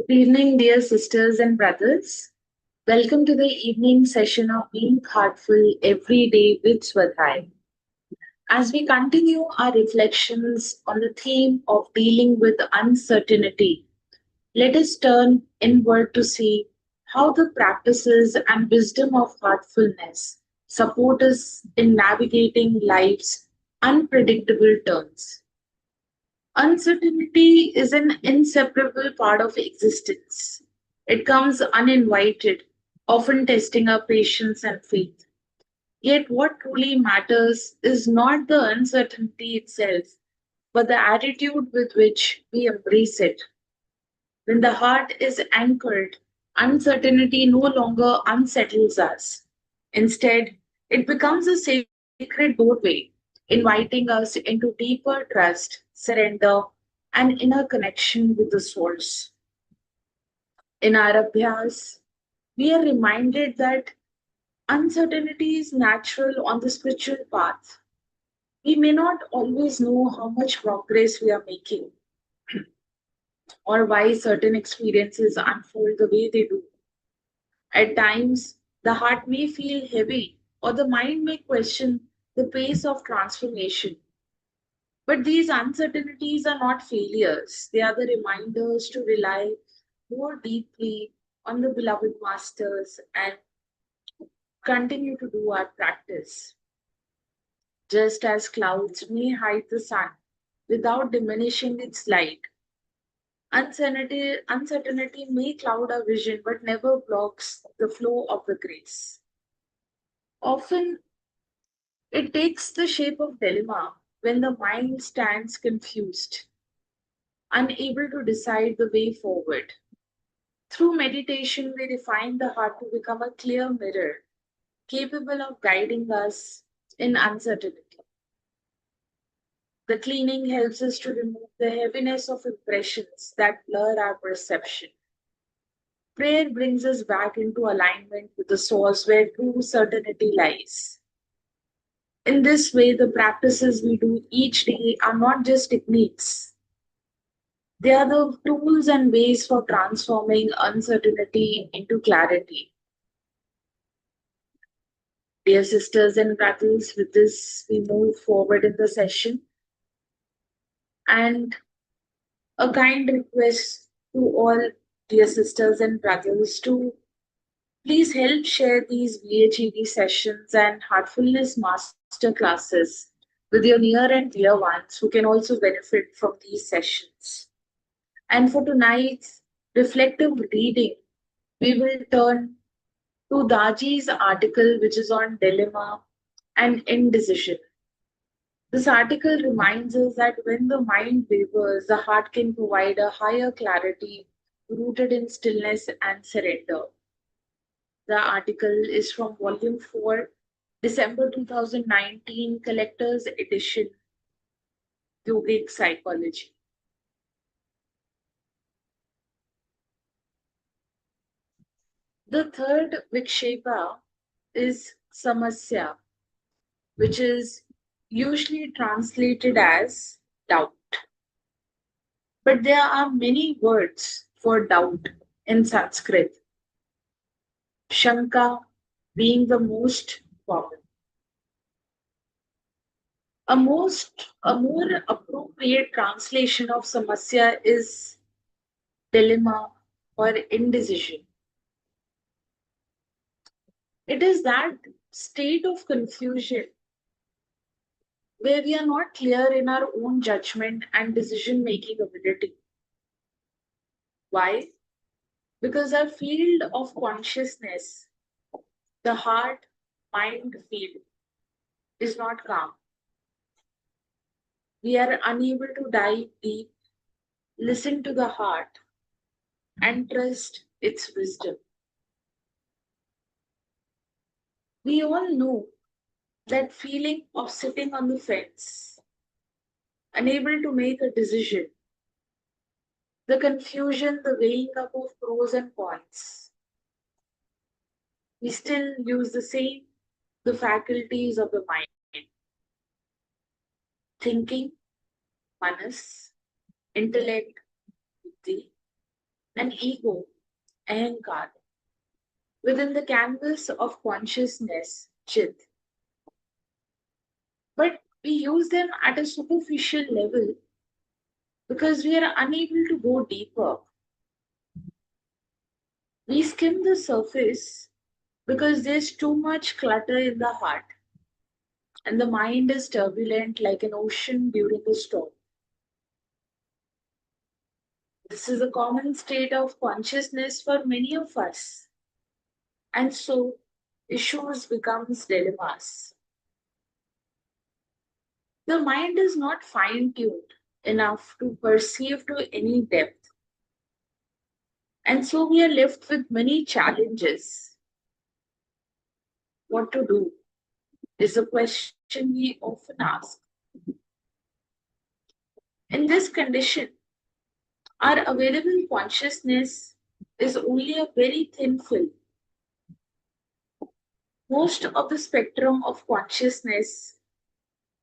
Good evening, dear sisters and brothers. Welcome to the evening session of Being Heartful Every Day with Swadhyaya. As we continue our reflections on the theme of dealing with uncertainty, let us turn inward to see how the practices and wisdom of heartfulness support us in navigating life's unpredictable turns. Uncertainty is an inseparable part of existence. It comes uninvited, often testing our patience and faith. Yet, what truly matters is not the uncertainty itself, but the attitude with which we embrace it. When the heart is anchored, uncertainty no longer unsettles us. Instead, it becomes a sacred doorway, inviting us into deeper trust, surrender, and inner connection with the source. In our abhyas, we are reminded that uncertainty is natural on the spiritual path. We may not always know how much progress we are making or why certain experiences unfold the way they do. At times, the heart may feel heavy or the mind may question the pace of transformation. But these uncertainties are not failures, they are the reminders to rely more deeply on the beloved masters and continue to do our practice. Just as clouds may hide the sun without diminishing its light, uncertainty may cloud our vision but never blocks the flow of the grace. Often, it takes the shape of dilemma when the mind stands confused, unable to decide the way forward. Through meditation, we refine the heart to become a clear mirror, capable of guiding us in uncertainty. The cleaning helps us to remove the heaviness of impressions that blur our perception. Prayer brings us back into alignment with the source where true certainty lies. In this way, the practices we do each day are not just techniques, they are the tools and ways for transforming uncertainty into clarity. Dear sisters and brothers, with this, we move forward in the session. And a kind request to all dear sisters and brothers to please help share these BHED sessions and heartfulness master classes with your near and dear ones who can also benefit from these sessions. And for tonight's reflective reading, we will turn to Daji's article, which is on dilemma and indecision. This article reminds us that when the mind wavers, the heart can provide a higher clarity rooted in stillness and surrender. The article is from Volume 4, December 2019, Collector's Edition, Yogic Psychology. The third Vikshepa is Samasya, which is usually translated as doubt. But there are many words for doubt in Sanskrit, Shanka being the most common. A more appropriate translation of samasya is dilemma or indecision. It is that state of confusion where we are not clear in our own judgment and decision making ability. Why? Because our field of consciousness, the heart mind field, is not calm. We are unable to dive deep, listen to the heart, and trust its wisdom. We all know that feeling of sitting on the fence, unable to make a decision, the confusion, the weighing up of pros and cons. We still use the faculties of the mind, thinking, manas, intellect, buddhi, and ego, ahankar, within the canvas of consciousness, chit. But we use them at a superficial level because we are unable to go deeper. We skim the surface because there's too much clutter in the heart, and the mind is turbulent like an ocean during a storm. This is a common state of consciousness for many of us, and so issues becomes dilemmas. The mind is not fine-tuned enough to perceive to any depth, and so we are left with many challenges. What to do is a question we often ask. In this condition, our available consciousness is only a very thin film. Most of the spectrum of consciousness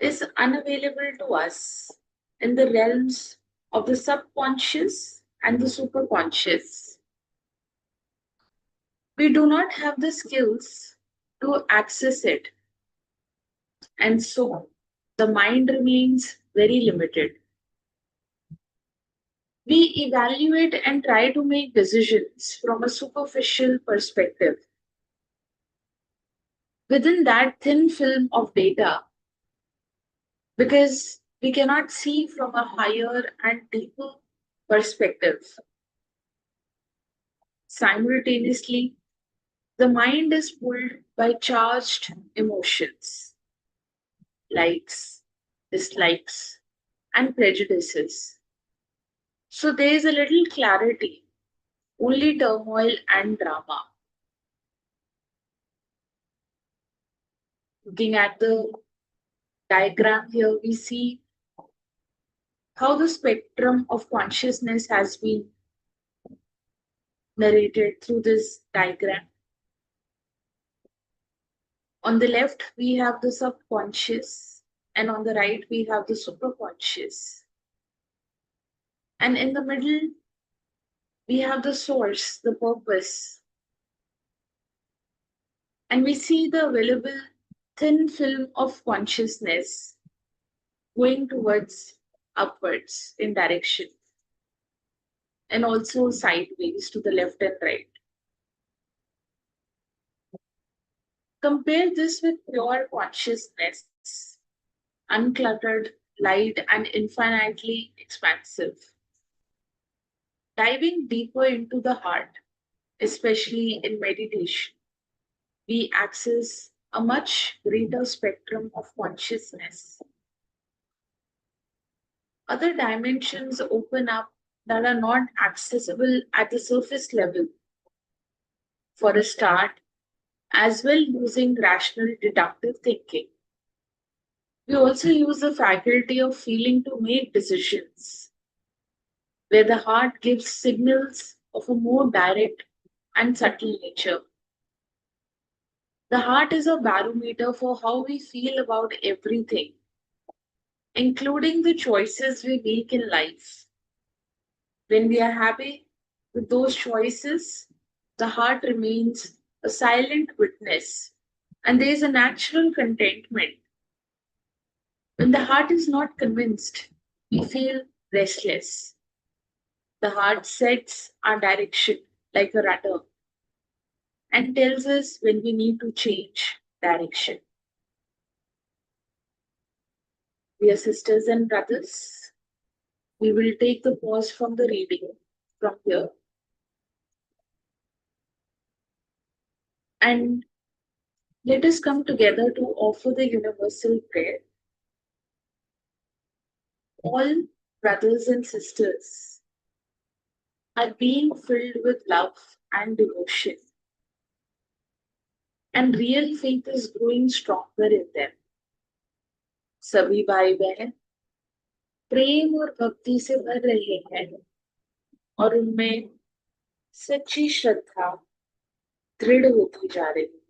is unavailable to us in the realms of the subconscious and the superconscious. We do not have the skills to access it, and so the mind remains very limited. We evaluate and try to make decisions from a superficial perspective. Within that thin film of data, because we cannot see from a higher and deeper perspective. Simultaneously, the mind is pulled by charged emotions, likes, dislikes, and prejudices. So there is a little clarity, only turmoil and drama. Looking at the diagram here, we see how the spectrum of consciousness has been narrated through this diagram. On the left, we have the subconscious, and on the right, we have the superconscious. And in the middle, we have the source, the purpose. And we see the available thin film of consciousness going towards upwards in direction and also sideways to the left and right. Compare this with pure consciousness, uncluttered, light, and infinitely expansive. Diving deeper into the heart, especially in meditation, we access a much greater spectrum of consciousness. Other dimensions open up that are not accessible at the surface level. For a start, as well using rational deductive thinking. We also use the faculty of feeling to make decisions, where the heart gives signals of a more direct and subtle nature. The heart is a barometer for how we feel about everything, including the choices we make in life. When we are happy with those choices, the heart remains a silent witness, and there is a natural contentment. When the heart is not convinced, we feel restless. The heart sets our direction like a rudder and tells us when we need to change direction. Dear sisters and brothers, we will take the pause from the reading from here and let us come together to offer the universal prayer. All brothers and sisters are being filled with love and devotion, and real faith is growing stronger in them. सभी भाई बहन प्रेम और भक्ति से भर रहे हैं और उनमें सच्ची श्रद्धा दृढ़ होती जा रही है.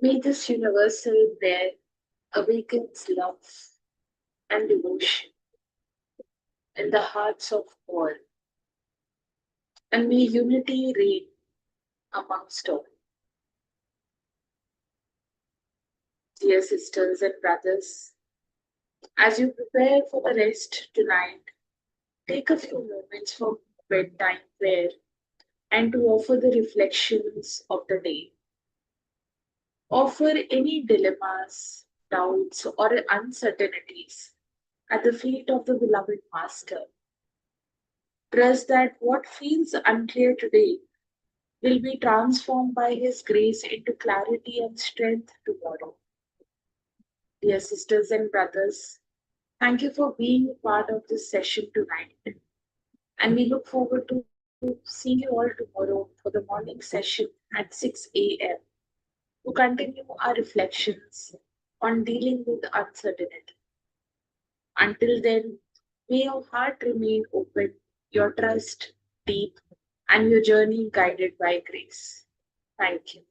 May this universal prayer awakens love and devotion in the hearts of all, and may unity reign amongst all. Dear sisters and brothers, as you prepare for the rest tonight, take a few moments for bedtime prayer and to offer the reflections of the day. Offer any dilemmas, doubts, or uncertainties at the feet of the beloved Master. Trust that what feels unclear today will be transformed by His grace into clarity and strength tomorrow. Dear sisters and brothers, thank you for being a part of this session tonight. And we look forward to seeing you all tomorrow for the morning session at 6 a.m. to continue our reflections on dealing with uncertainty. Until then, may your heart remain open, your trust deep, and your journey guided by grace. Thank you.